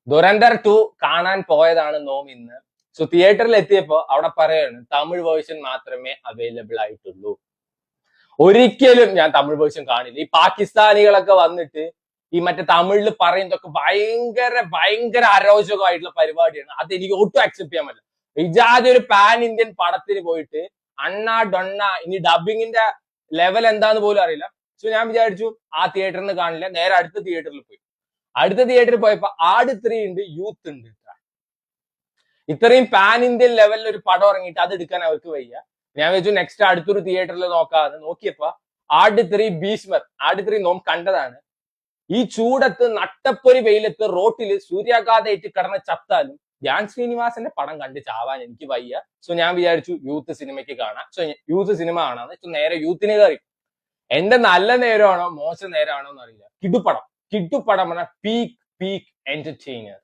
ദുരന്തർ 2 കാണാൻ പോയതാണ് നോം ഇന്ന്. സോ തിയേറ്ററിൽ എത്തിയപ്പോ അവിടെ പറയാണ് തമിഴ് വേർഷൻ മാത്രമേ അവൈലബിൾ ആയിട്ടുള്ളൂ. ഒരിക്കലും ഞാൻ തമിഴ് വേർഷൻ കാണില്ല. ഈ പാകിസ്ഥാനികളൊക്കെ വന്നിട്ട് ഈ മറ്റേ തമിഴിൽ പറയുന്നതൊക്കെ ഭയങ്കര ഭയങ്കര അരോചകമായിട്ടുള്ള പരിപാടിയാണ്. അത് എനിക്ക് ഒട്ടും അക്സെപ്റ്റ് ചെയ്യാൻ പറ്റില്ല. ഇജാതി ഒരു പാൻ ഇന്ത്യൻ പടത്തിന് പോയിട്ട് അണ്ണ ഡൊണ്ണ ഇനി ഡബിങ്ങിന്റെ ലെവൽ എന്താന്ന് പോലും അറിയില്ല. സോ ഞാൻ വിചാരിച്ചു ആ തിയേറ്ററിൽ നിന്ന് കാണില്ല, നേരെ അടുത്ത തിയേറ്ററിൽ പോയി. അടുത്ത തിയേറ്ററിൽ പോയപ്പോ ആട് 3 ഉണ്ട്, യൂത്ത് ഉണ്ട്. ഇത്രയും പാൻ ഇന്ത്യൻ ലെവലിൽ ഒരു പടം ഇറങ്ങിയിട്ട് അത് എടുക്കാൻ അവർക്ക് വയ്യ. ഞാൻ വെച്ചു നെക്സ്റ്റ് അടുത്തൊരു തിയേറ്ററിൽ നോക്കാന്ന് നോക്കിയപ്പോ ആട് 3 ഭീഷ്മർ. ആട് 3 നോം കണ്ടതാണ്. ഈ ചൂടത്ത് നട്ടപ്പൊരി വെയിലത്ത് റോട്ടില് സൂര്യാഘാതേറ്റ് കിടന്ന് ചത്താലും ധ്യാൻ ശ്രീനിവാസന്റെ പടം കണ്ട് ചാവാൻ എനിക്ക് വയ്യ. സോ ഞാൻ വിചാരിച്ചു യൂത്ത് സിനിമയ്ക്ക് കാണാം. സോ യൂത്ത് സിനിമ കാണാന്ന് നേരെ യൂത്തിന് കയറി. എന്റെ നല്ല നേരമാണോ മോശം നേരമാണോ എന്ന് അറിയില്ല. കിടുപ്പടം പറഞ്ഞ പീക്ക് എന്റർടൈനർ.